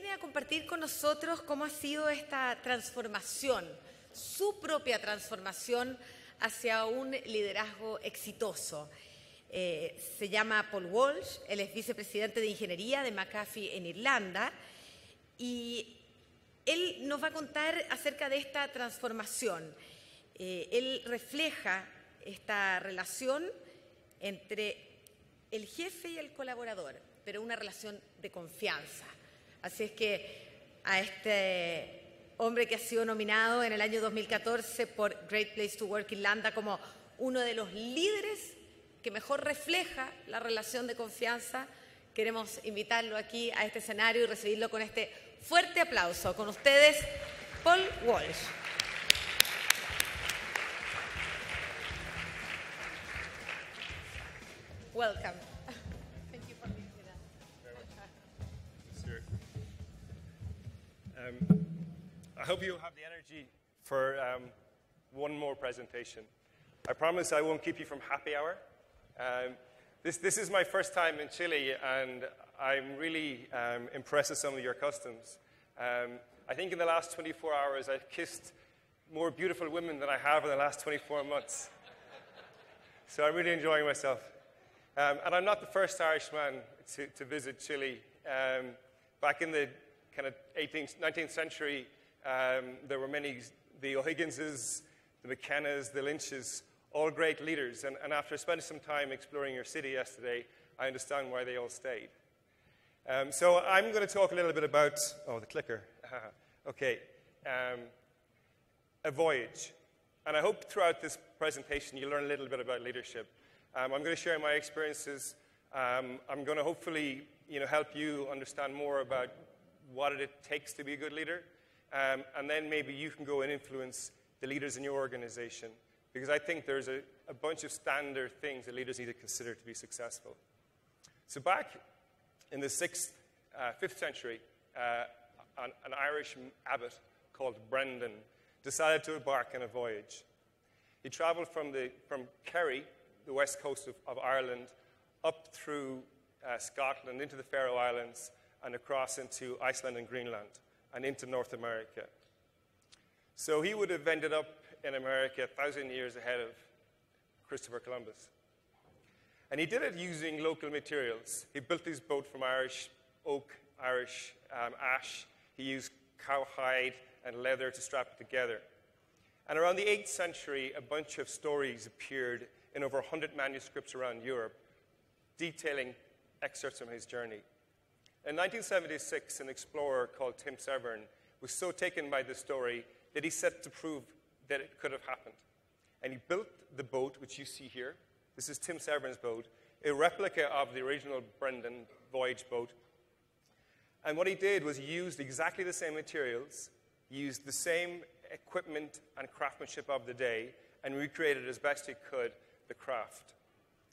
viene a compartir con nosotros cómo ha sido esta transformación, su propia transformación hacia un liderazgo exitoso. Se llama Paul Walsh, él es vicepresidente de ingeniería de McAfee en Irlanda y él nos va a contar acerca de esta transformación. Él refleja esta relación entre el jefe y el colaborador, pero una relación de confianza. Así es que a este hombre que ha sido nominado en el año 2014 por Great Place to Work Irlanda como uno de los líderes que mejor refleja la relación de confianza, queremos invitarlo aquí a este escenario y recibirlo con este fuerte aplauso. Con ustedes, Paul Walsh. Welcome. Thank you for being with us. I hope you have the energy for one more presentation. I promise I won't keep you from happy hour. This is my first time in Chile, and I'm really impressed with some of your customs. I think in the last 24 hours, I've kissed more beautiful women than I have in the last 24 months. So I'm really enjoying myself. And I'm not the first Irishman to visit Chile. Back in the kind of 19th century, there were many, the O'Higginses, the McKennas, the Lynches, all great leaders. And after spending some time exploring your city yesterday, I understand why they all stayed. So I'm going to talk a little bit about, oh, the clicker. Okay. A voyage. And I hope throughout this presentation you learn a little bit about leadership. I'm going to share my experiences. I'm going to hopefully help you understand more about what it takes to be a good leader. And then maybe you can go and influence the leaders in your organization. Because I think there's a bunch of standard things that leaders need to consider to be successful. So back in the 5th century, an Irish abbot called Brendan decided to embark on a voyage. He traveled from Kerry, the west coast of Ireland, up through Scotland, into the Faroe Islands, and across into Iceland and Greenland, and into North America. So he would have ended up in America 1,000 years ahead of Christopher Columbus. And he did it using local materials. He built his boat from Irish oak, Irish ash. He used cowhide and leather to strap it together. And around the 8th century, a bunch of stories appeared in over 100 manuscripts around Europe, detailing excerpts from his journey. In 1976, an explorer called Tim Severn was so taken by this story that he set to prove that it could have happened. And he built the boat, which you see here. This is Tim Severn's boat, a replica of the original Brendan voyage boat. And what he did was he used exactly the same materials, used the same equipment and craftsmanship of the day, and recreated as best he could the craft.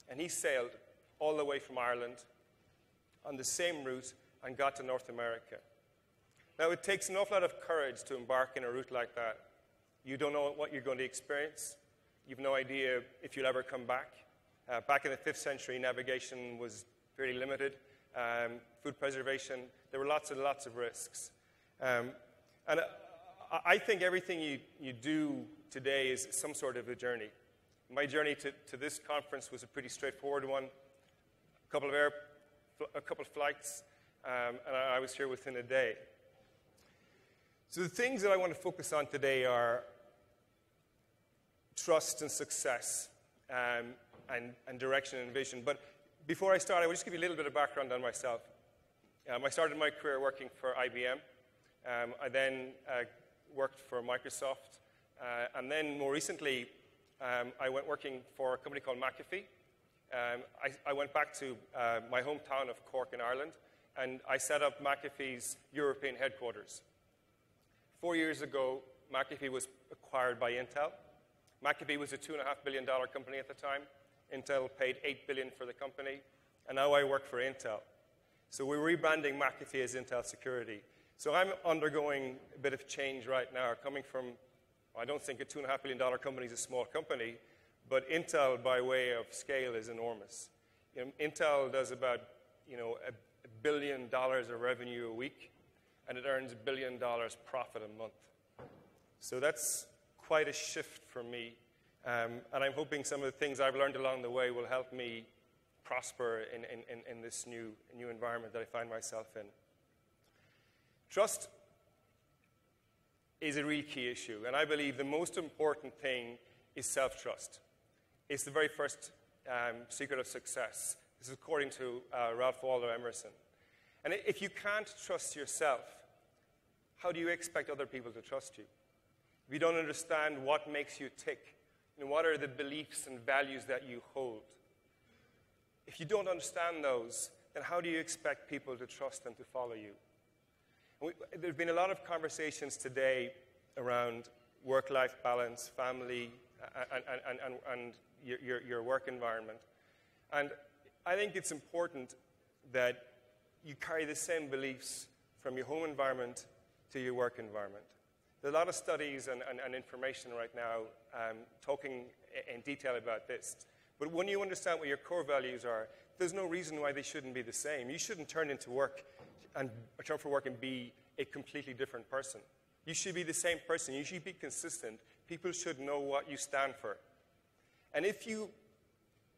And he sailed all the way from Ireland on the same route and got to North America. Now, it takes an awful lot of courage to embark in a route like that. You don't know what you're going to experience. You've no idea if you'll ever come back. Back in the 5th century, navigation was fairly limited. Food preservation, there were lots and lots of risks. And I think everything you do today is some sort of a journey. My journey to this conference was a pretty straightforward one. A couple of flights, and I was here within a day. So the things that I want to focus on today are trust and success, and direction and vision. But before I start, I will just give you a little bit of background on myself. I started my career working for IBM. I then worked for Microsoft. And then more recently, I went working for a company called McAfee. I went back to my hometown of Cork in Ireland, and I set up McAfee's European headquarters. 4 years ago, McAfee was acquired by Intel. McAfee was a $2.5 billion company at the time. Intel paid $8 billion for the company, and now I work for Intel. So we're rebranding McAfee as Intel Security. So I'm undergoing a bit of change right now, coming from, I don't think a $2.5 billion company is a small company, but Intel, by way of scale, is enormous. Intel does about $1 billion of revenue a week. and it earns $1 billion profit a month. So that's quite a shift for me. And I'm hoping some of the things I've learned along the way will help me prosper in this new environment that I find myself in. Trust is a real key issue, and I believe the most important thing is self-trust. It's the very first secret of success. This is according to Ralph Waldo Emerson. And if you can't trust yourself, how do you expect other people to trust you? If you don't understand what makes you tick, what are the beliefs and values that you hold? If you don't understand those, then how do you expect people to trust and to follow you? There have been a lot of conversations today around work-life balance, family, and your work environment. And I think it's important that you carry the same beliefs from your home environment to your work environment. There are a lot of studies and information right now talking in detail about this. But when you understand what your core values are, there's no reason why they shouldn't be the same. You shouldn't turn for work and be a completely different person. You should be the same person. You should be consistent. People should know what you stand for. And if you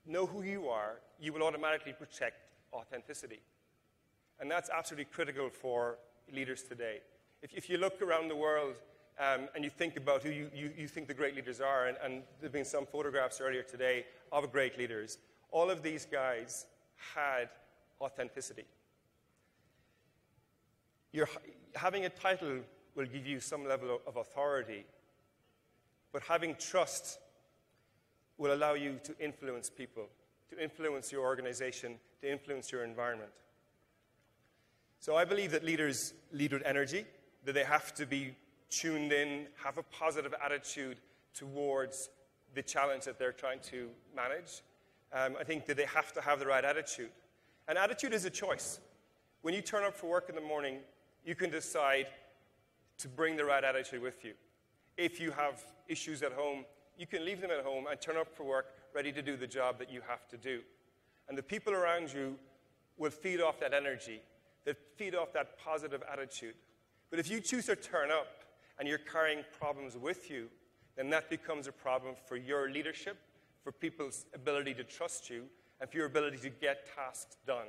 know who you are, you will automatically protect authenticity. And that's absolutely critical for leaders today. If you look around the world and you think about who you think the great leaders are, and there have been some photographs earlier today of great leaders, all of these guys had authenticity. Having a title will give you some level of authority, but having trust will allow you to influence people, to influence your organization, to influence your environment. So I believe that leaders lead with energy, that they have to be tuned in, have a positive attitude towards the challenge that they're trying to manage. I think that they have to have the right attitude. And attitude is a choice. When you turn up for work in the morning, you can decide to bring the right attitude with you. If you have issues at home, you can leave them at home and turn up for work ready to do the job that you have to do. And the people around you will feed off that energy, that feed off that positive attitude. But if you choose to turn up and you're carrying problems with you, then that becomes a problem for your leadership, for people's ability to trust you, and for your ability to get tasks done.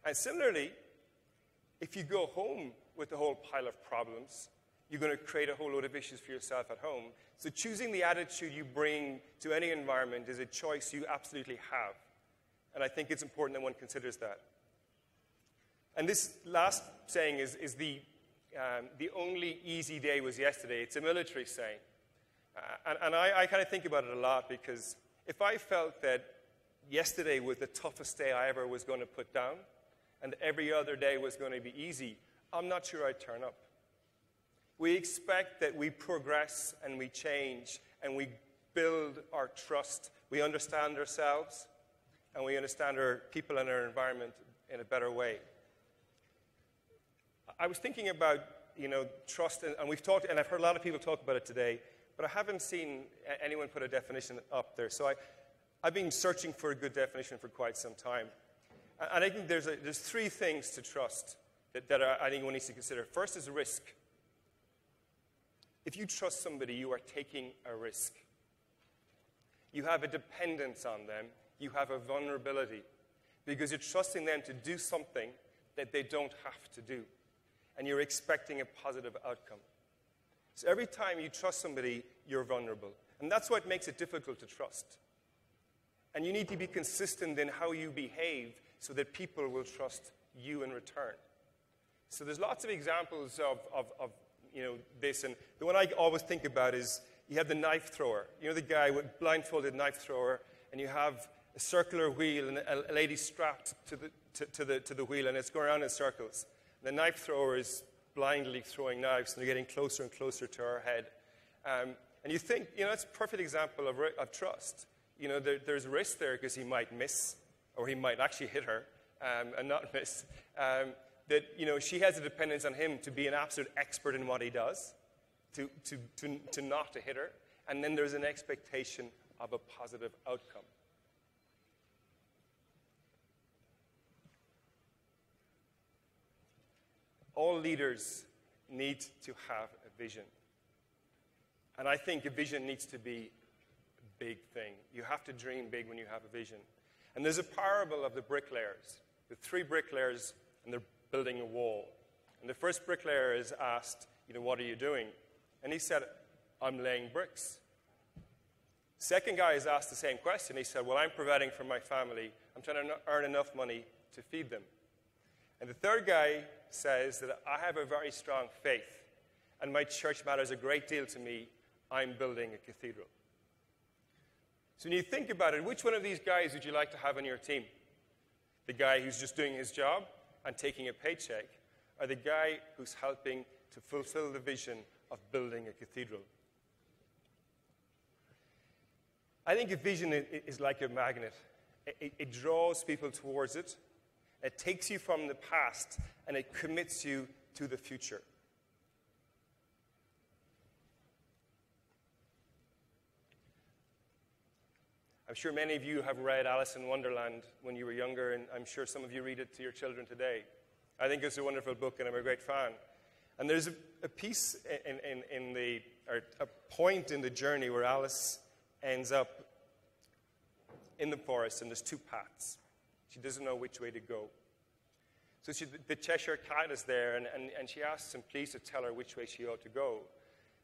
And similarly, if you go home with a whole pile of problems, you're going to create a whole load of issues for yourself at home. So choosing the attitude you bring to any environment is a choice you absolutely have. And I think it's important that one considers that. And this last saying is the only easy day was yesterday. It's a military saying. And I kind of think about it a lot, because if I felt that yesterday was the toughest day I ever was going to put down, and every other day was going to be easy, I'm not sure I'd turn up. We expect that we progress and we change and we build our trust. We understand ourselves and we understand our people and our environment in a better way. I was thinking about, trust, and we've talked, and I've heard a lot of people talk about it today, but I haven't seen anyone put a definition up there. So I've been searching for a good definition for quite some time. And I think there's three things to trust that I think one needs to consider. First is risk. If you trust somebody, you are taking a risk. You have a dependence on them. You have a vulnerability, because you're trusting them to do something that they don't have to do, and you're expecting a positive outcome. So every time you trust somebody, you're vulnerable. And that's what makes it difficult to trust. And you need to be consistent in how you behave so that people will trust you in return. So there's lots of examples of this. And the one I always think about is you have the knife thrower. The guy with blindfolded knife thrower, and you have a circular wheel and a lady strapped to the wheel, and it's going around in circles. The knife thrower is blindly throwing knives, and they're getting closer and closer to her head. And you think, it's a perfect example of trust. There's risk there because he might miss, or he might actually hit her and not miss. That she has a dependence on him to be an absolute expert in what he does, to not to hit her, and then there's an expectation of a positive outcome. all leaders need to have a vision. And I think a vision needs to be a big thing. You have to dream big when you have a vision. And there's a parable of the bricklayers. The 3 bricklayers, and they're building a wall. And the first bricklayer is asked, what are you doing? And he said, I'm laying bricks. Second guy is asked the same question. He said, well, I'm providing for my family. I'm trying to earn enough money to feed them. And the third guy says that I have a very strong faith, and my church matters a great deal to me. I'm building a cathedral. So when you think about it, which one of these guys would you like to have on your team? The guy who's just doing his job and taking a paycheck, or the guy who's helping to fulfill the vision of building a cathedral? I think a vision is like a magnet. It draws people towards it. It takes you from the past, and it commits you to the future. I'm sure many of you have read Alice in Wonderland when you were younger, and I'm sure some of you read it to your children today. I think it's a wonderful book, and I'm a great fan. And there's a piece or a point in the journey where Alice ends up in the forest, and there's 2 paths. She doesn't know which way to go. So the Cheshire Cat is there, and she asks him please to tell her which way she ought to go.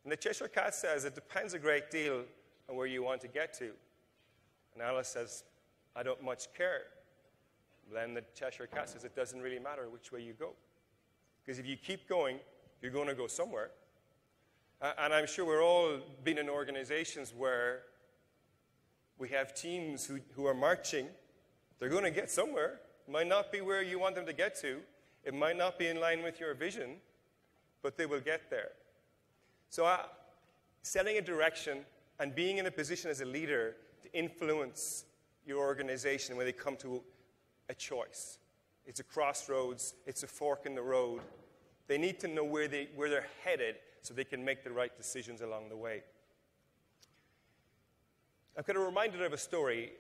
And the Cheshire Cat says, it depends a great deal on where you want to get to. And Alice says, I don't much care. Then the Cheshire Cat says, it doesn't really matter which way you go. Because if you keep going, you're going to go somewhere. And I'm sure we're all been in organizations where we have teams who are marching. They're going to get somewhere. It might not be where you want them to get to. It might not be in line with your vision, but they will get there. So setting a direction and being in a position as a leader to influence your organization when they come to a choice. It's a crossroads. It's a fork in the road. They need to know where they're headed so they can make the right decisions along the way. I'm kind of reminded of a story.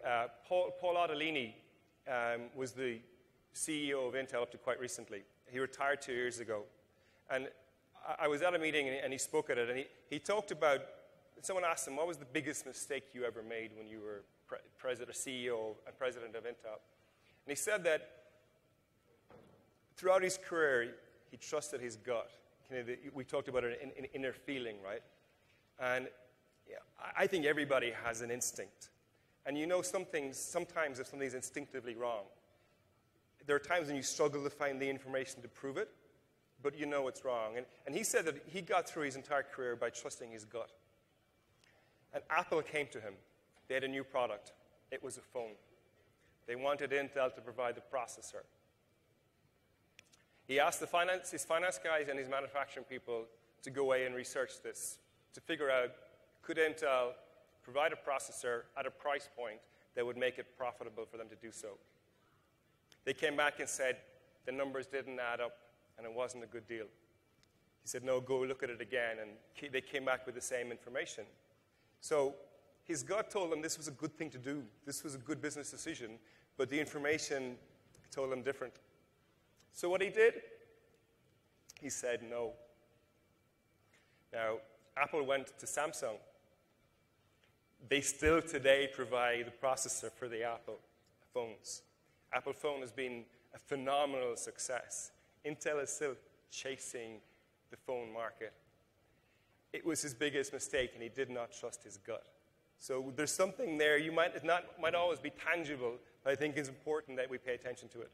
Paul Otellini was the CEO of Intel up to quite recently. He retired 2 years ago. And I was at a meeting, and he spoke at it, and he talked about, someone asked him, what was the biggest mistake you ever made when you were president or CEO and president of Intel? And he said that throughout his career, he trusted his gut. We talked about it in inner feeling, right? And I think everybody has an instinct. And sometimes if something's instinctively wrong, there are times when you struggle to find the information to prove it, but you know it's wrong. And he said that he got through his entire career by trusting his gut. And Apple came to him. They had a new product. It was a phone. They wanted Intel to provide the processor. He asked his finance guys and his manufacturing people to go away and research this, to figure out, could Intel provide a processor at a price point that would make it profitable for them to do so? They came back and said the numbers didn't add up and it wasn't a good deal. He said, no, go look at it again, and they came back with the same information. So his gut told him this was a good thing to do. This was a good business decision, but the information told him different. So what he did, he said no. Now, Apple went to Samsung. They still today provide the processor for the Apple phones. Apple phone has been a phenomenal success. Intel is still chasing the phone market. It was his biggest mistake, and he did not trust his gut. So there's something there. It might always be tangible, but I think it's important that we pay attention to it.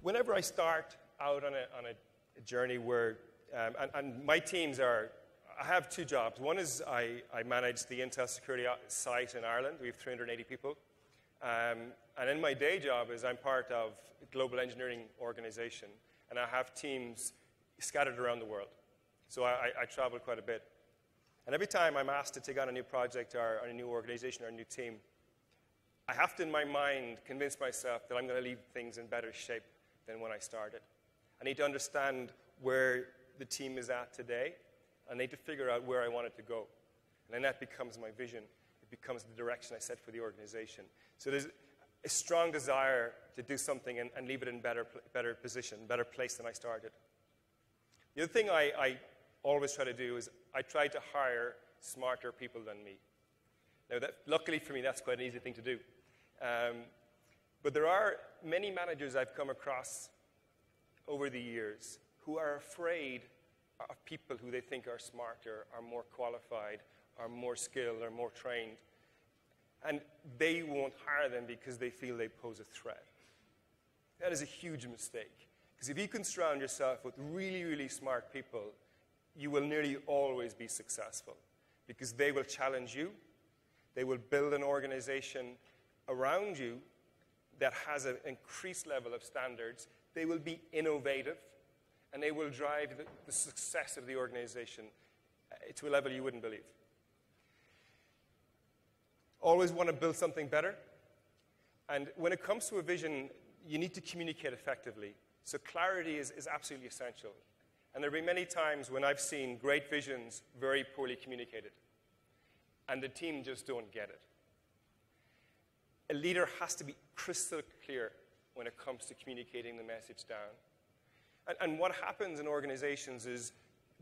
Whenever I start out on a journey where, and my teams are, I have 2 jobs. One is I manage the Intel security site in Ireland. We have 380 people. And in my day job is I'm part of a global engineering organization, and I have teams scattered around the world. So I travel quite a bit. And every time I'm asked to take on a new project or a new organization or a new team, I have to, in my mind, convince myself that I'm going to leave things in better shape than when I started. I need to understand where the team is at today. I need to figure out where I want it to go. And then that becomes my vision. It becomes the direction I set for the organization. So a strong desire to do something and leave it in better position, better place than I started. The other thing I always try to do is I try to hire smarter people than me. Now, luckily for me, that's quite an easy thing to do. But there are many managers I've come across over the years who are afraid of people who they think are smarter, are more qualified, are more skilled, are more trained. And they won't hire them because they feel they pose a threat. That is a huge mistake. Because if you can surround yourself with really, really smart people, you will nearly always be successful. Because they will challenge you. They will build an organization around you that has an increased level of standards. They will be innovative. And they will drive the success of the organization to a level you wouldn't believe. Always want to build something better. And when it comes to a vision, you need to communicate effectively. So clarity is absolutely essential. And there have been many times when I've seen great visions very poorly communicated. And the team just don't get it. A leader has to be crystal clear when it comes to communicating the message down. And what happens in organizations is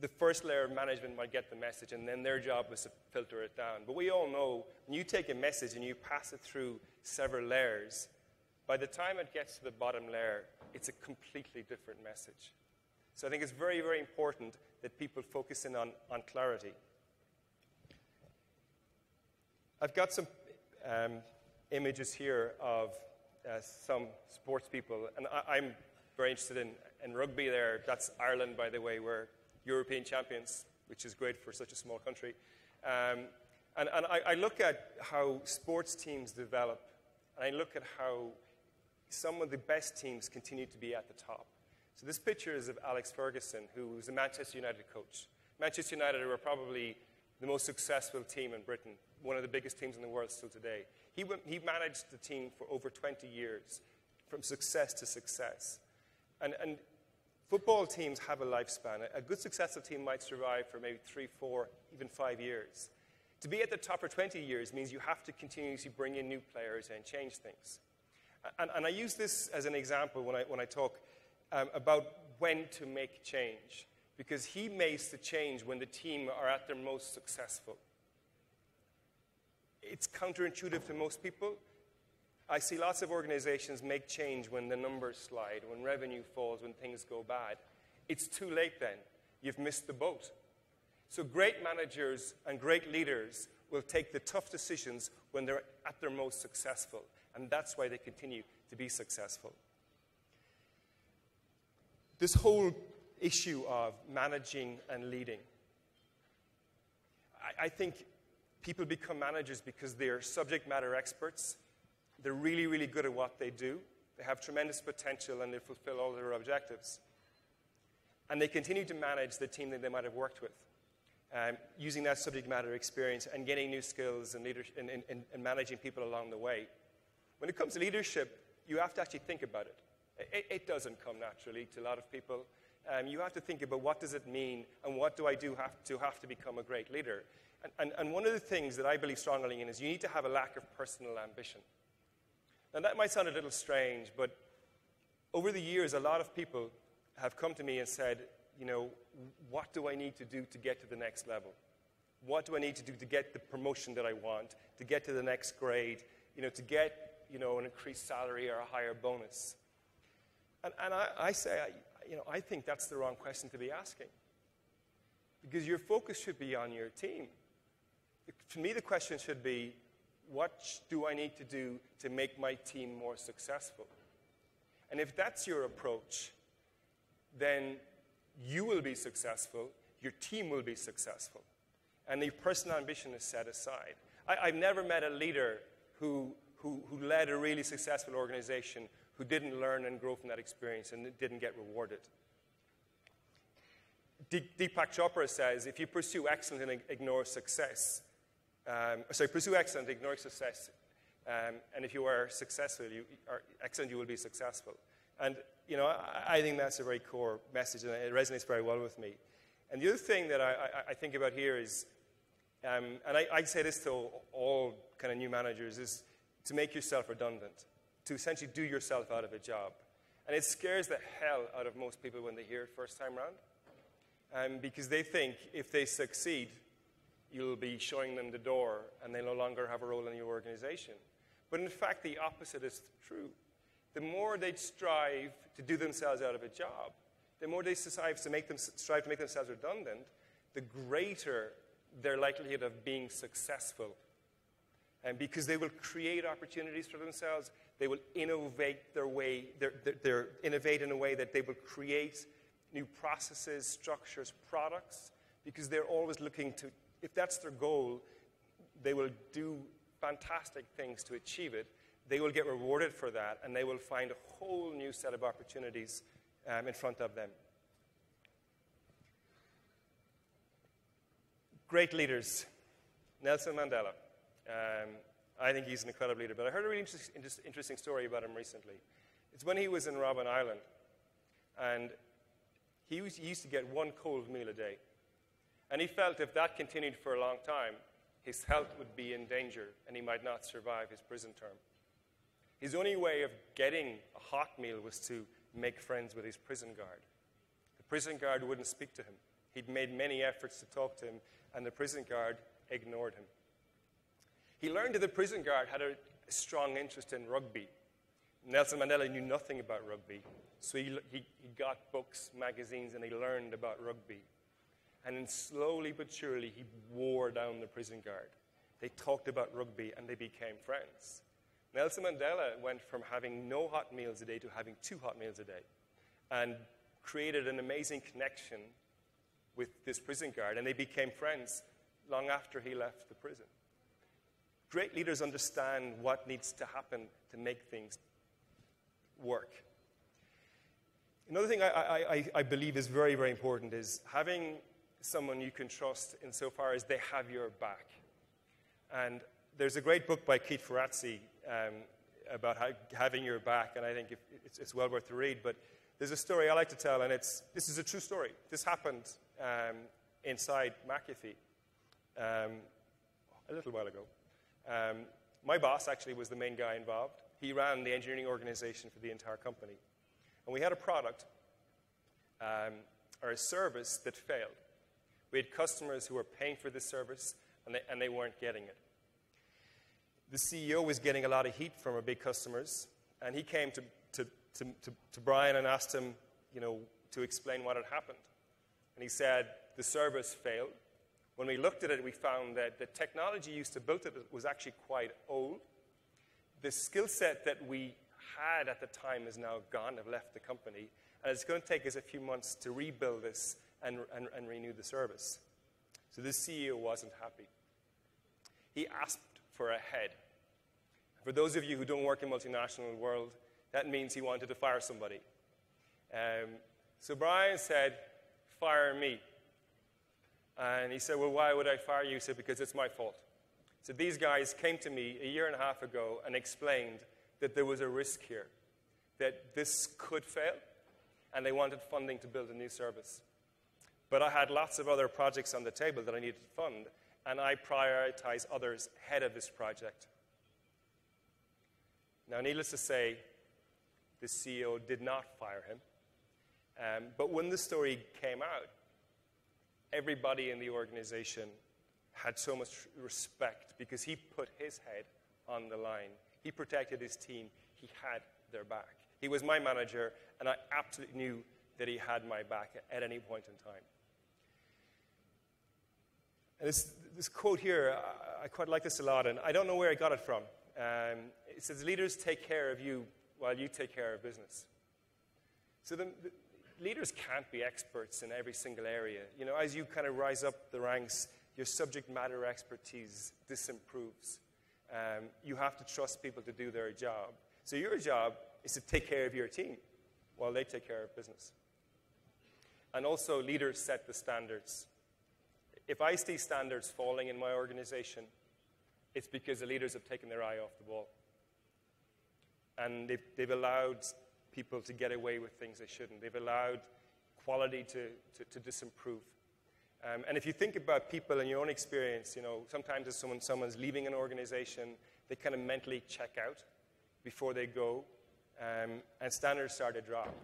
the first layer of management might get the message, and then their job is to filter it down. But we all know when you take a message and you pass it through several layers, by the time it gets to the bottom layer, it's a completely different message. So I think it's very, very important that people focus in on clarity. I've got some images here of some sports people, and I'm very interested in rugby there. That's Ireland, by the way. We're European champions, which is great for such a small country. And I look at how sports teams develop, and I look at how some of the best teams continue to be at the top. So this picture is of Alex Ferguson, who was a Manchester United coach. Manchester United were probably the most successful team in Britain, one of the biggest teams in the world still today. He managed the team for over 20 years, from success to success. And football teams have a lifespan. A good successful team might survive for maybe 3, 4, even 5 years. To be at the top for 20 years means you have to continuously bring in new players and change things. And I use this as an example when I talk about when to make change, because he makes the change when the team are at their most successful. It's counterintuitive to most people. I see lots of organizations make change when the numbers slide, when revenue falls, when things go bad. It's too late then. You've missed the boat. So great managers and great leaders will take the tough decisions when they're at their most successful. And that's why they continue to be successful. This whole issue of managing and leading, I think people become managers because they're subject matter experts. They're really, really good at what they do. They have tremendous potential, and they fulfill all their objectives. And they continue to manage the team that they might have worked with, using that subject matter experience and getting new skills and managing people along the way. When it comes to leadership, you have to actually think about it. It doesn't come naturally to a lot of people. You have to think about what does it mean, and what do I do have to become a great leader. And one of the things that I believe strongly in is you need to have a lack of personal ambition. Now, that might sound a little strange, but over the years, a lot of people have come to me and said, you know, what do I need to do to get to the next level? What do I need to do to get the promotion that I want, to get to the next grade, to get, an increased salary or a higher bonus? And I say, I think that's the wrong question to be asking. Because your focus should be on your team. To me, the question should be, what do I need to do to make my team more successful? And if that's your approach, then you will be successful, your team will be successful, and the personal ambition is set aside. I've never met a leader who led a really successful organization who didn't learn and grow from that experience and didn't get rewarded. Deepak Chopra says, if you pursue excellence and ignore success, pursue excellence, ignore success, and if you are successful, excellent, you will be successful. And, I think that's a very core message, and it resonates very well with me. And the other thing that I think about here is, and I say this to all kind of new managers, is to make yourself redundant. to essentially do yourself out of a job. And it scares the hell out of most people when they hear it first time around, because they think if they succeed, you'll be showing them the door and they no longer have a role in your organization. But in fact, the opposite is true. The more they strive to do themselves out of a job, the more they strive to make themselves redundant, the greater their likelihood of being successful. And because they will create opportunities for themselves, they will innovate innovate in a way that they will create new processes, structures, products, because they're always looking to, if that's their goal, they will do fantastic things to achieve it. They will get rewarded for that, and they will find a whole new set of opportunities in front of them. Great leaders. Nelson Mandela. I think he's an incredible leader, but I heard a really interesting story about him recently. It's when he was in Robben Island, and he used to get one cold meal a day. And he felt if that continued for a long time, his health would be in danger, and he might not survive his prison term. His only way of getting a hot meal was to make friends with his prison guard. The prison guard wouldn't speak to him. He'd made many efforts to talk to him, and the prison guard ignored him. He learned that the prison guard had a strong interest in rugby. Nelson Mandela knew nothing about rugby, so he got books, magazines, and he learned about rugby. And then slowly but surely, he wore down the prison guard. They talked about rugby, and they became friends. Nelson Mandela went from having no hot meals a day to having 2 hot meals a day, and created an amazing connection with this prison guard, and they became friends long after he left the prison. Great leaders understand what needs to happen to make things work. Another thing I believe is very, very important is having someone you can trust insofar as they have your back. And there's a great book by Keith Ferrazzi about having your back, and I think it's well worth the read. But there's a story I like to tell, and this is a true story. This happened inside McAfee a little while ago. My boss actually was the main guy involved. He ran the engineering organization for the entire company. And we had a product or a service that failed. We had customers who were paying for this service, and they weren't getting it. The CEO was getting a lot of heat from our big customers, and he came to Brian and asked him, to explain what had happened. And he said, the service failed. When we looked at it, we found that the technology used to build it was actually quite old. The skill set that we had at the time is now gone, have left the company, and it's going to take us a few months to rebuild this and renew the service. So this CEO wasn't happy. He asked for a head. For those of you who don't work in multinational world, that means he wanted to fire somebody. So Brian said, fire me. And he said, well, why would I fire you? He said, because it's my fault. So these guys came to me a year and a half ago and explained that there was a risk here, that this could fail, and they wanted funding to build a new service. But I had lots of other projects on the table that I needed to fund, and I prioritized others ahead of this project. Now, needless to say, the CEO did not fire him. But when the story came out, everybody in the organization had so much respect because he put his head on the line. He protected his team. He had their back. He was my manager, and I absolutely knew that he had my back at any point in time. And this quote here, I quite like this a lot, and I don't know where I got it from. It says, leaders take care of you while you take care of business. So the leaders can't be experts in every single area. As you kind of rise up the ranks, your subject matter expertise disimproves. You have to trust people to do their job. So your job is to take care of your team while they take care of business. And also, leaders set the standards. If I see standards falling in my organization, it's because the leaders have taken their eye off the ball. And they've allowed people to get away with things they shouldn't. They've allowed quality to disimprove. And if you think about people in your own experience, sometimes as someone's leaving an organization, they kind of mentally check out. before they go, and standards start to drop.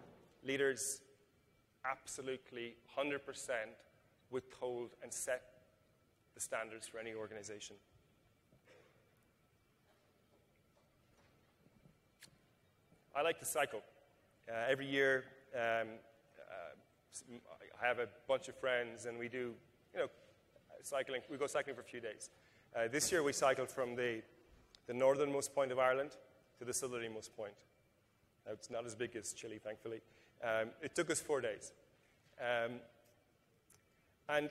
Leaders absolutely 100% withhold and set the standards for any organization. I like to cycle. Every year, I have a bunch of friends, and we do, cycling. We go cycling for a few days. This year, we cycled from the northernmost point of Ireland to the southernmost point. Now, it's not as big as Chile, thankfully. It took us 4 days. And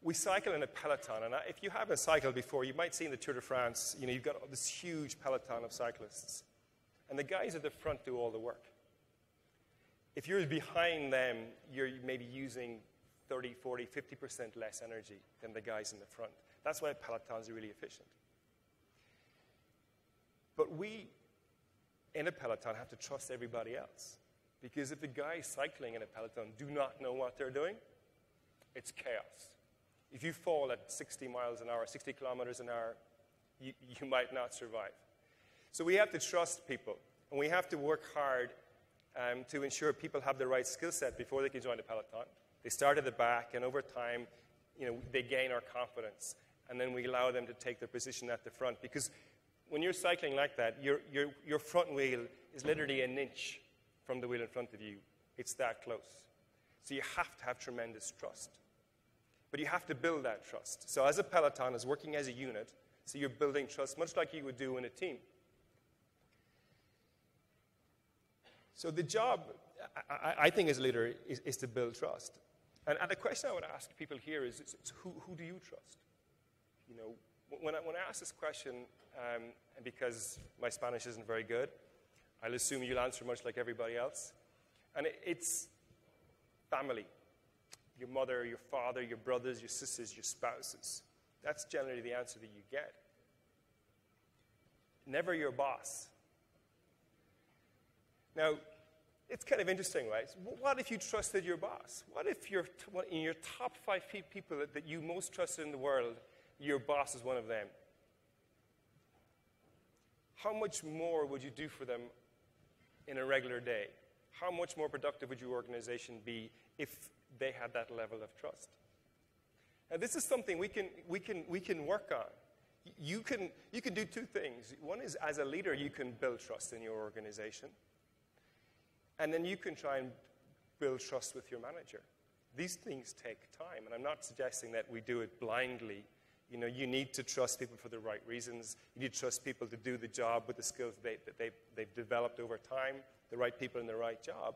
we cycle in a peloton. And if you haven't cycled before, you might see in the Tour de France, you've got this huge peloton of cyclists. And the guys at the front do all the work. If you're behind them, you're maybe using 30, 40, 50% less energy than the guys in the front. That's why pelotons are really efficient. But we, in a peloton, have to trust everybody else. Because if the guys cycling in a peloton do not know what they're doing, it's chaos. If you fall at 60 miles an hour, 60 kilometers an hour, you might not survive. So we have to trust people, and we have to work hard to ensure people have the right skill set before they can join the peloton. They start at the back, and over time, they gain our confidence, and then we allow them to take their position at the front. Because when you're cycling like that, your front wheel is literally an inch from the wheel in front of you. It's that close. So you have to have tremendous trust. But you have to build that trust. So as a peloton, as working as a unit, so you're building trust, much like you would do in a team. So the job, I think, as a leader, is to build trust. And the question I would ask people here is who do you trust? When I ask this question, and because my Spanish isn't very good, I'll assume you'll answer much like everybody else. And it's family. Your mother, your father, your brothers, your sisters, your spouses. That's generally the answer that you get. Never your boss. Now, it's kind of interesting, right? What if you trusted your boss? What if in your top 5 people that you most trusted in the world, your boss is one of them? How much more would you do for them in a regular day? How much more productive would your organization be if they had that level of trust? Now, this is something we can work on. You can do 2 things. One is, as a leader, you can build trust in your organization. And then you can try and build trust with your manager. These things take time, and I'm not suggesting that we do it blindly. You need to trust people for the right reasons. You need to trust people to do the job with the skills that they've developed over time, the right people in the right job.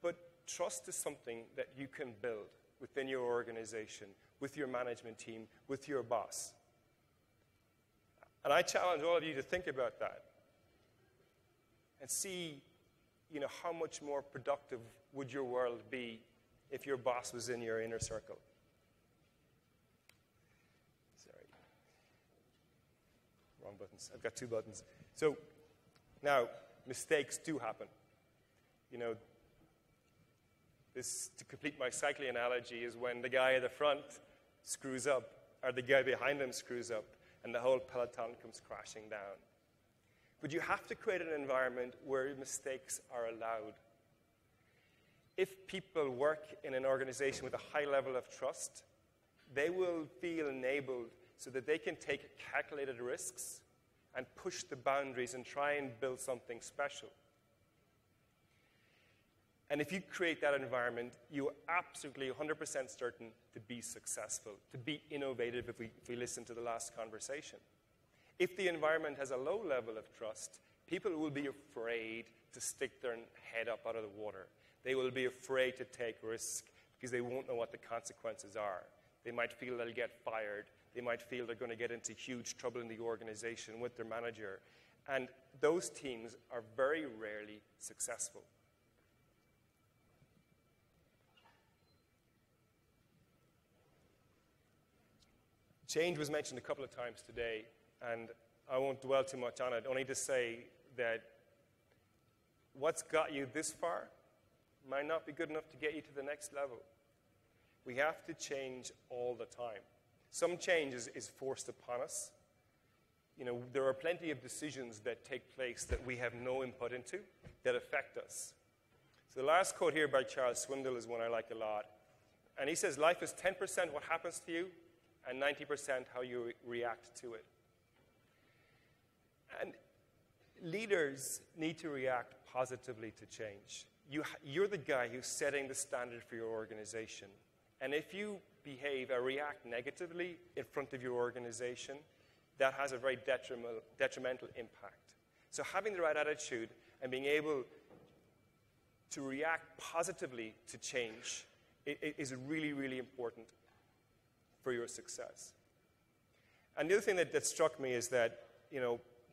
But trust is something that you can build within your organization, with your management team, with your boss. And I challenge all of you to think about that and see how much more productive would your world be if your boss was in your inner circle? Sorry. Wrong buttons. I've got 2 buttons. So now, mistakes do happen. This, to complete my cycling analogy, is when the guy at the front screws up, or the guy behind him screws up, and the whole peloton comes crashing down. But you have to create an environment where mistakes are allowed. If people work in an organization with a high level of trust, they will feel enabled so that they can take calculated risks and push the boundaries and try and build something special. And if you create that environment, you are absolutely 100% certain to be successful, to be innovative, if we listen to the last conversation. If the environment has a low level of trust, people will be afraid to stick their head up out of the water. They will be afraid to take risks because they won't know what the consequences are. They might feel they'll get fired. They might feel they're going to get into huge trouble in the organization with their manager. And those teams are very rarely successful. Change was mentioned a couple of times today, and I won't dwell too much on it, only to say that what's got you this far might not be good enough to get you to the next level. We have to change all the time. Some change is forced upon us. there are plenty of decisions that take place that we have no input into that affect us. So the last quote here by Charles Swindoll is one I like a lot. And he says, life is 10% what happens to you and 90% how you react to it. And leaders need to react positively to change. You're the guy who's setting the standard for your organization. And if you behave or react negatively in front of your organization, that has a very detrimental impact. So having the right attitude and being able to react positively to change is really, really important for your success. And the other thing that struck me is that,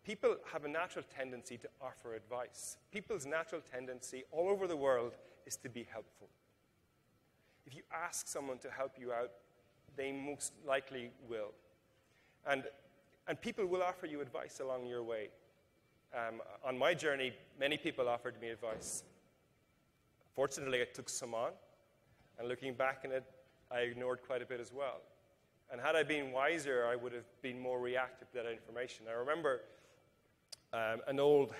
people have a natural tendency to offer advice. People's natural tendency all over the world is to be helpful. If you ask someone to help you out, they most likely will. And people will offer you advice along your way. On my journey, many people offered me advice. Fortunately, I took some on. And looking back on it, I ignored quite a bit as well. And had I been wiser, I would have been more reactive to that information. I remember an old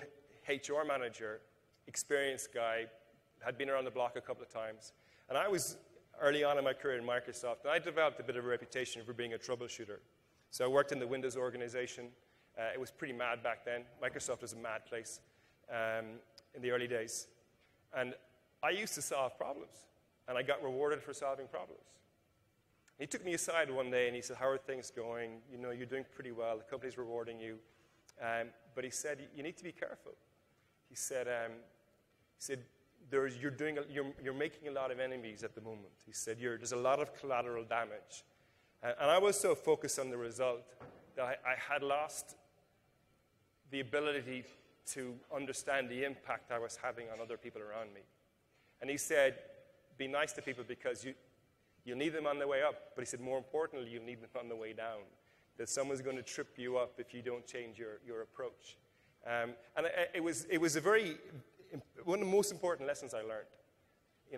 HR manager, experienced guy, had been around the block a couple of times. And I was early on in my career in Microsoft, and I developed a bit of a reputation for being a troubleshooter. So I worked in the Windows organization. It was pretty mad back then. Microsoft was a mad place in the early days. And I used to solve problems, and I got rewarded for solving problems. He took me aside one day, and he said, how are things going? You're doing pretty well. The company's rewarding you. But he said, you need to be careful. He said you're making a lot of enemies at the moment. He said, there's a lot of collateral damage. And I was so focused on the result that I had lost the ability to understand the impact I was having on other people around me. And he said, be nice to people because you'll need them on the way up. But he said, more importantly, you'll need them on the way down. That someone's going to trip you up if you don't change your approach. And it was one of the most important lessons I learned.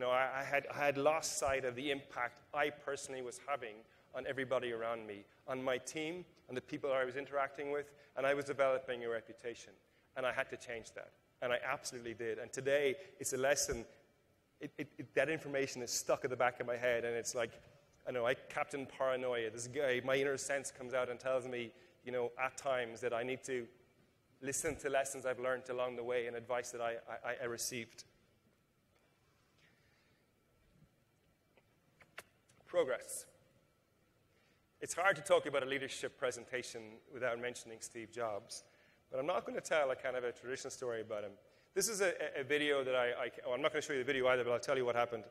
I had lost sight of the impact I personally was having on everybody around me, on my team, on the people I was interacting with, and I was developing a reputation. And I had to change that. And I absolutely did. And today, it's a lesson. That information is stuck at the back of my head, and it's like, I captain paranoia. This guy, my inner sense comes out and tells me, at times that I need to listen to lessons I've learned along the way and advice that I received. Progress. It's hard to talk about a leadership presentation without mentioning Steve Jobs, but I'm not going to tell a kind of a traditional story about him. This is a video that I'm not going to show you the video either, but I'll tell you what happened.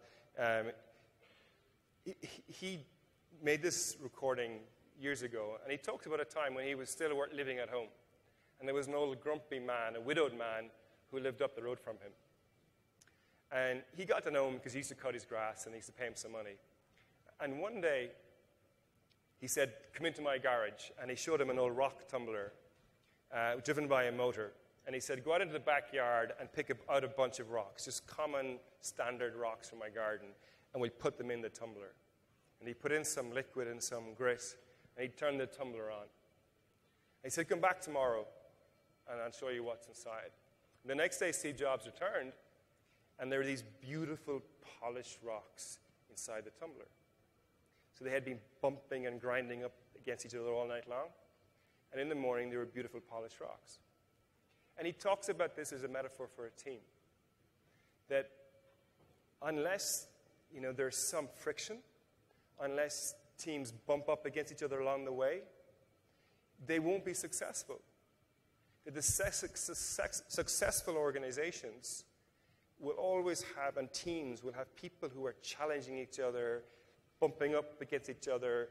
He made this recording years ago, and he talked about a time when he was still living at home. And there was an old grumpy man, a widowed man, who lived up the road from him. And he got to know him because he used to cut his grass, and he used to pay him some money. And one day, he said, come into my garage. And he showed him an old rock tumbler driven by a motor. And he said, go out into the backyard and pick out a bunch of rocks, just common, standard rocks from my garden, and we'll put them in the tumbler. And he put in some liquid and some grit, and he turned the tumbler on. And he said, come back tomorrow, and I'll show you what's inside. And the next day, Steve Jobs returned, and there were these beautiful, polished rocks inside the tumbler. So they had been bumping and grinding up against each other all night long. And in the morning, they were beautiful, polished rocks. And he talks about this as a metaphor for a team. That unless, there's some friction, unless teams bump up against each other along the way, they won't be successful. That the successful organizations will always have, and teams will have people who are challenging each other, bumping up against each other,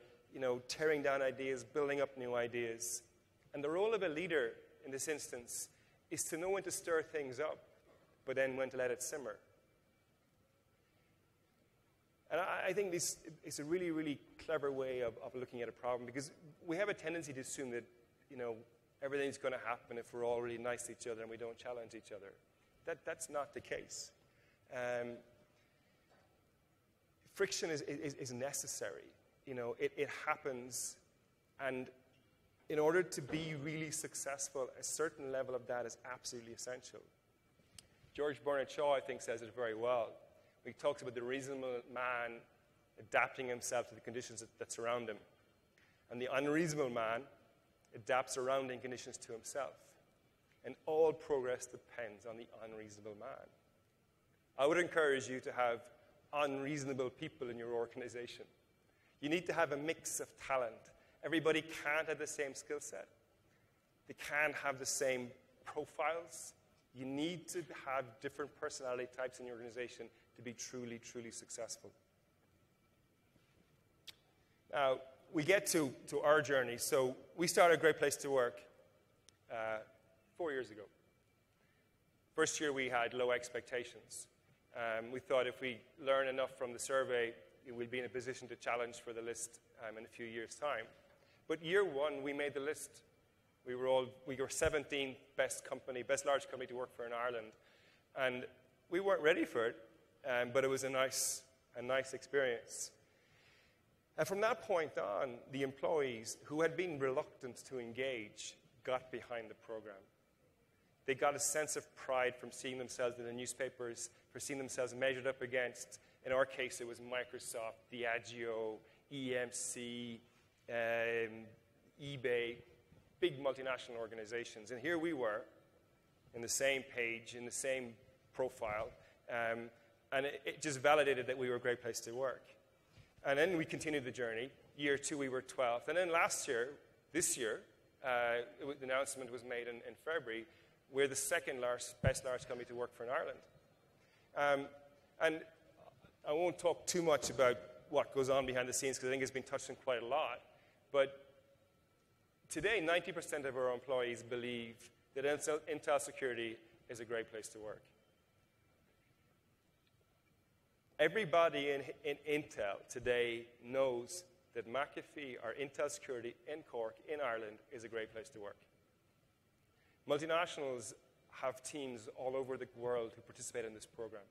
tearing down ideas, building up new ideas. And the role of a leader in this instance is to know when to stir things up, but then when to let it simmer. And I think this is a really, really clever way of looking at a problem, because we have a tendency to assume that, everything's going to happen if we're all really nice to each other and we don't challenge each other. That's not the case. Friction is necessary. It happens, and in order to be really successful, a certain level of that is absolutely essential. George Bernard Shaw, I think, says it very well. He talks about the reasonable man adapting himself to the conditions that surround him. And the unreasonable man adapts surrounding conditions to himself. And all progress depends on the unreasonable man. I would encourage you to have unreasonable people in your organization. You need to have a mix of talent. Everybody can't have the same skill set. They can't have the same profiles. You need to have different personality types in your organization to be truly, truly successful. Now, we get to our journey. So we started a Great Place to Work 4 years ago. First year, we had low expectations. We thought if we learn enough from the survey, we'll be in a position to challenge for the list in a few years' time. But year one, we made the list. We were 17th best large company to work for in Ireland. And we weren't ready for it, but it was a nice experience. And from that point on, the employees who had been reluctant to engage got behind the program. They got a sense of pride from seeing themselves in the newspapers, for seeing themselves measured up against, in our case, it was Microsoft, Diageo, EMC, eBay, big multinational organizations. And here we were, in the same page, in the same profile, and it just validated that we were a great place to work. And then we continued the journey. Year two, we were 12th. And then this year, the announcement was made in February, we're the second best large company to work for in Ireland. And I won't talk too much about what goes on behind the scenes because I think it's been touched on quite a lot. But today, 90% of our employees believe that Intel Security is a great place to work. Everybody in Intel today knows that McAfee or Intel Security in Cork, in Ireland, is a great place to work. Multinationals have teams all over the world who participate in this program.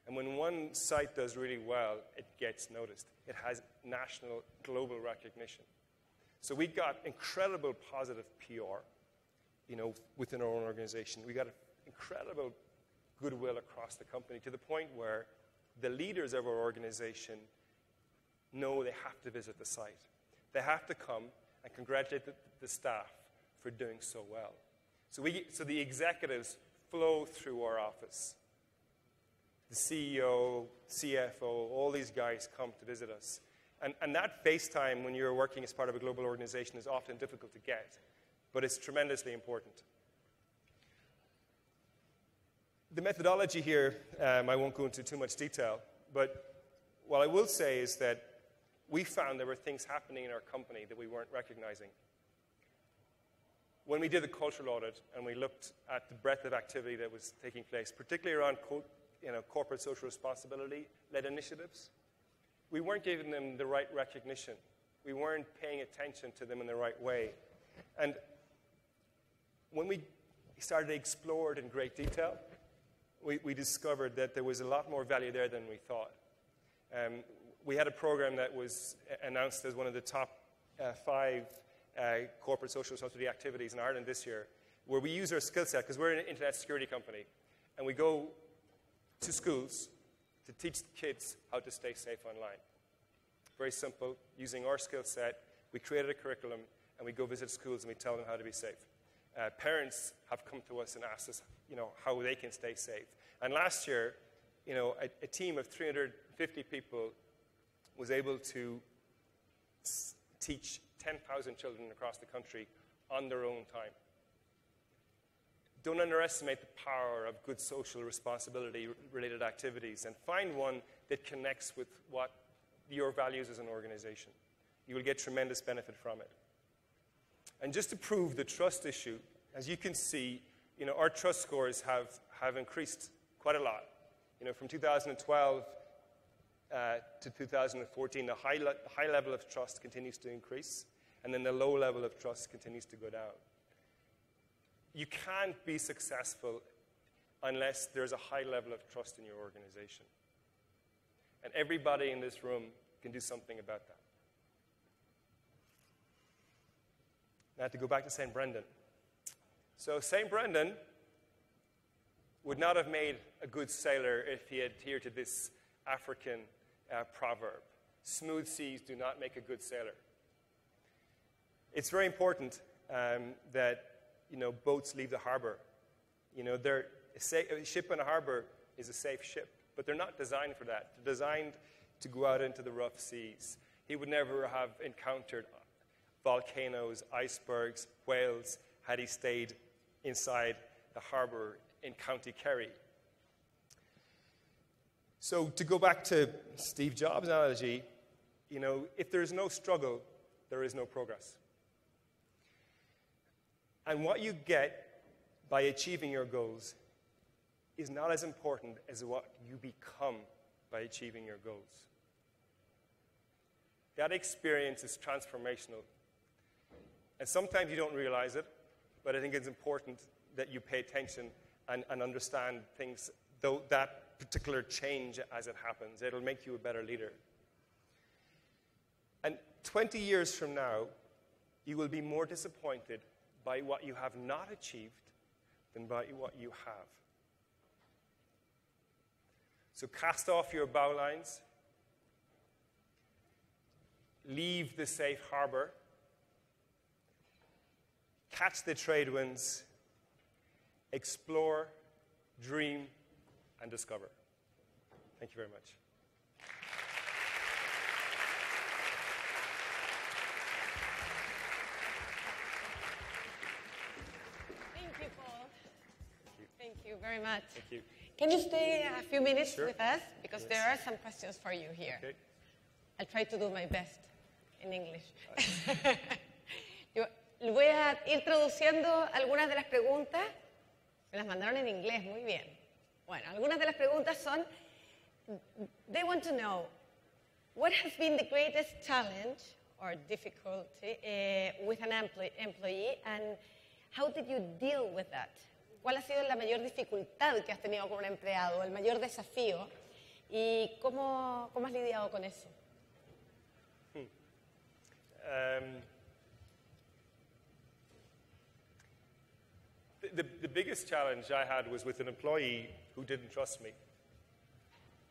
And when one site does really well, it gets noticed. It has national, global recognition. So we got incredible positive PR, within our own organization. We got incredible goodwill across the company to the point where the leaders of our organization know they have to visit the site. They have to come and congratulate the staff for doing so well. So the executives flow through our office. The CEO, CFO, all these guys come to visit us. And that face time when you're working as part of a global organization is often difficult to get, but it's tremendously important. The methodology here, I won't go into too much detail, but what I will say is that we found there were things happening in our company that we weren't recognizing. When we did the cultural audit and we looked at the breadth of activity that was taking place, particularly around corporate social responsibility-led initiatives, we weren't giving them the right recognition. We weren't paying attention to them in the right way. And when we started to explore it in great detail, we discovered that there was a lot more value there than we thought. We had a program that was announced as one of the top 5 corporate social responsibility activities in Ireland this year, where we use our skill set, because we're an internet security company, and we go to schools to teach kids how to stay safe online. Very simple. Using our skill set, we created a curriculum, and we go visit schools and we tell them how to be safe. Parents have come to us and asked us, how they can stay safe. And last year, a team of 350 people was able to teach 10,000 children across the country on their own time. Don't underestimate the power of good social responsibility-related activities, and find one that connects with what your values as an organization. You will get tremendous benefit from it. And just to prove the trust issue, as you can see, our trust scores have increased quite a lot. From 2012 to 2014, the high level of trust continues to increase, and then the low level of trust continues to go down. You can't be successful unless there's a high level of trust in your organization. And everybody in this room can do something about that. I had to go back to St. Brendan. So St. Brendan would not have made a good sailor if he adhered to this African proverb. Smooth seas do not make a good sailor. It's very important that boats leave the harbor. A ship in a harbor is a safe ship, but they're not designed for that. They're designed to go out into the rough seas. He would never have encountered volcanoes, icebergs, whales, had he stayed inside the harbor in County Kerry. So to go back to Steve Jobs' analogy, if there is no struggle, there is no progress. And what you get by achieving your goals is not as important as what you become by achieving your goals. That experience is transformational. And sometimes you don't realize it, but I think it's important that you pay attention and understand things, though that particular change as it happens. It'll make you a better leader. And 20 years from now, you will be more disappointed by what you have not achieved than by what you have. So cast off your bowlines, leave the safe harbor, catch the trade winds, explore, dream, and discover. Thank you very much. Thank you, Paul. Thank you very much. Thank you. Can you stay a few minutes Sure. with us? Because Yes. there are some questions for you here. Okay. I'll try to do my best in English. Yo voy a ir traduciendo algunas de las preguntas. Me las mandaron en inglés, muy bien. Bueno, algunas de las preguntas son, they want to know, what has been the greatest challenge or difficulty with an employee, and how did you deal with that? ¿Cuál ha sido la mayor dificultad que has tenido con un empleado, el mayor desafío, y cómo has lidiado con eso? The biggest challenge I had was with an employee who didn't trust me.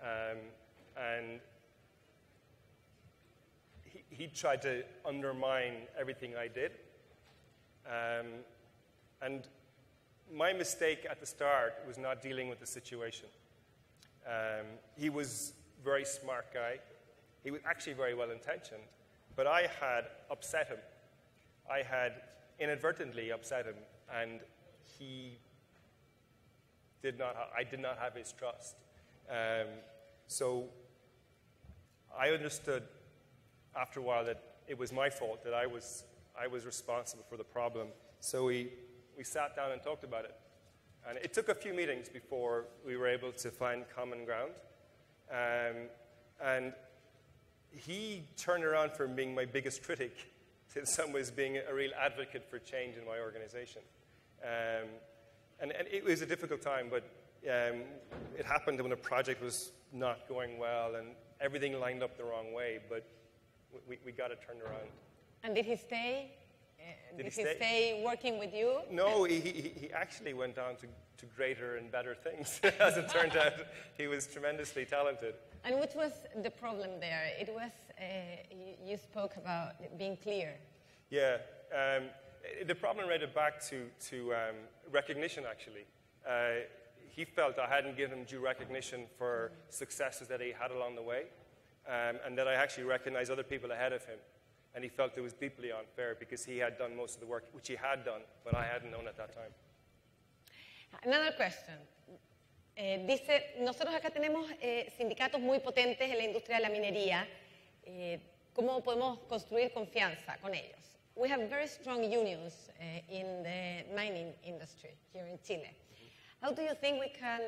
And he tried to undermine everything I did. And my mistake at the start was not dealing with the situation. He was a very smart guy. He was actually very well-intentioned. But I had upset him. I had inadvertently upset him, and I did not have his trust. So I understood after a while that it was my fault, that I was responsible for the problem. So we sat down and talked about it. And it took a few meetings before we were able to find common ground. And he turned around from being my biggest critic to in some ways being a real advocate for change in my organization. And it was a difficult time, but it happened when a project was not going well and everything lined up the wrong way, but we got it turned around. And did he stay? Did he stay working with you? No, he actually went on to greater and better things. As it turned out, he was tremendously talented. And what was the problem there? It was, you spoke about being clear. Yeah. The problem related back to recognition, actually. He felt I hadn't given him due recognition for successes that he had along the way, and that I actually recognized other people ahead of him. And he felt it was deeply unfair because he had done most of the work, which he had done, but I hadn't known at that time. Another question. Dice, nosotros acá tenemos sindicatos muy potentes en la industria de la minería. ¿Cómo podemos construir confianza con ellos? We have very strong unions in the mining industry here in Chile. How do you think we can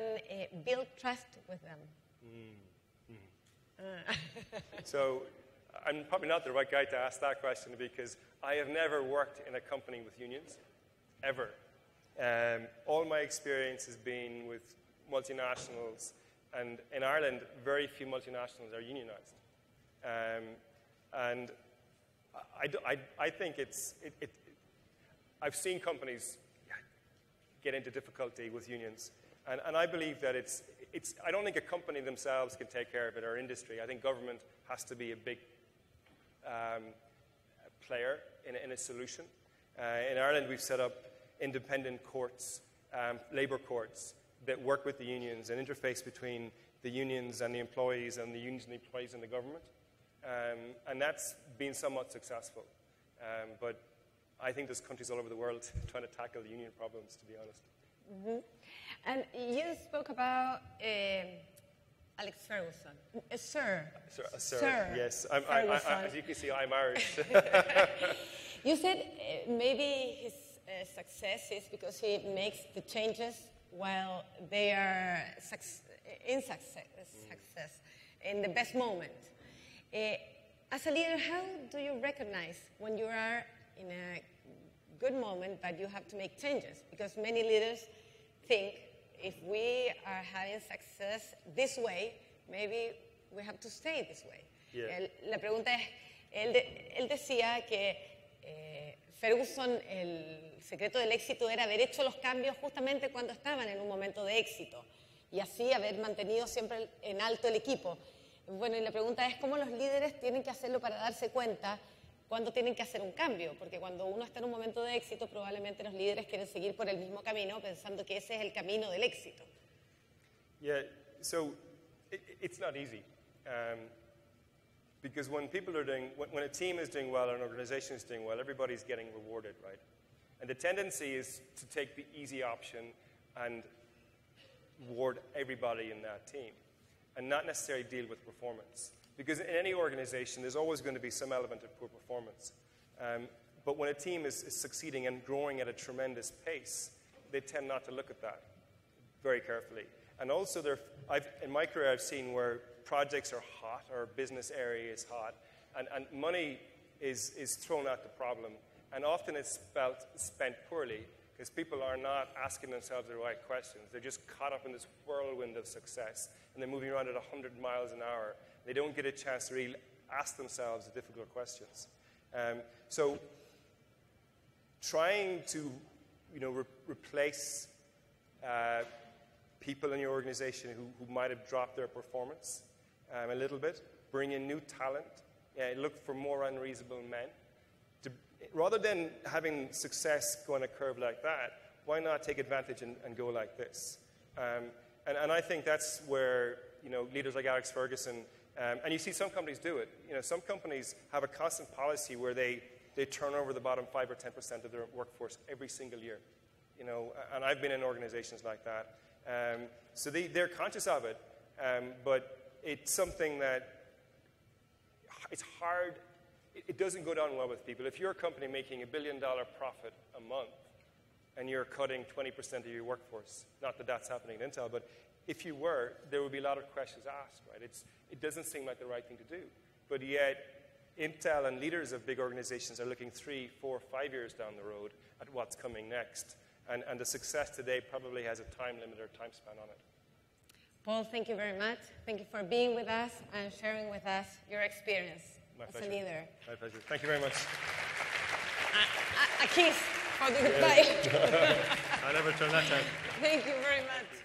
build trust with them? So I'm probably not the right guy to ask that question because I have never worked in a company with unions, ever. All my experience has been with multinationals, and in Ireland, very few multinationals are unionized. And I think I've seen companies get into difficulty with unions. And I believe that I don't think a company themselves can take care of it, or industry. I think government has to be a big player in a solution. In Ireland, we've set up independent courts, labour courts, that work with the unions and interface between the unions and the employees, and the unions and the employees and the government. And that's been somewhat successful. But I think there's countries all over the world trying to tackle the union problems, to be honest. Mm-hmm. And you spoke about Alex Ferguson. Sir. Yes. As you can see, I'm Irish. You said maybe his success is because he makes the changes while they are success, in the best moment. As a leader, how do you recognize when you are in a good moment but you have to make changes? Because many leaders think if we are having success this way, maybe we have to stay this way. Yeah. La pregunta es, él decía que Ferguson, el secreto del éxito era haber hecho los cambios justamente cuando estaban en un momento de éxito y así haber mantenido siempre en alto el equipo. Bueno, y la pregunta es cómo los líderes tienen que hacerlo para darse cuenta cuando tienen que hacer un cambio, porque cuando uno está en un momento de éxito, probablemente los líderes quieren seguir por el mismo camino pensando que ese es el camino del éxito. Yeah, so it's not easy. Because when a team is doing well, or an organization is doing well, everybody's getting rewarded, right? And the tendency is to take the easy option and reward everybody in that team, and not necessarily deal with performance. Because in any organization, there's always going to be some element of poor performance. But when a team is succeeding and growing at a tremendous pace, they tend not to look at that very carefully. And also, in my career, I've seen where projects are hot, or a business area is hot, and money is thrown at the problem. And often it's spent poorly, because people are not asking themselves the right questions. They're just caught up in this whirlwind of success, and they're moving around at 100 miles an hour. They don't get a chance to really ask themselves the difficult questions. So trying to replace people in your organization who might have dropped their performance a little bit, bring in new talent, look for more unreasonable men. Rather than having success go on a curve like that, why not take advantage and go like this? And I think that's where leaders like Alex Ferguson, and you see some companies do it. Some companies have a constant policy where they turn over the bottom 5 or 10% of their workforce every single year. And I've been in organizations like that. So they're conscious of it, but it's something that it's hard. It doesn't go down well with people. If you're a company making $1 billion profit a month and you're cutting 20% of your workforce, not that that's happening at Intel, but if you were, there would be a lot of questions asked, right? It doesn't seem like the right thing to do. But yet, Intel and leaders of big organizations are looking 3, 4, 5 years down the road at what's coming next. And the success today probably has a time limit or time span on it. Paul, thank you very much. Thank you for being with us and sharing with us your experience as a leader. My pleasure. Thank you very much. A kiss for the goodbye. I never turn that down. Thank you very much.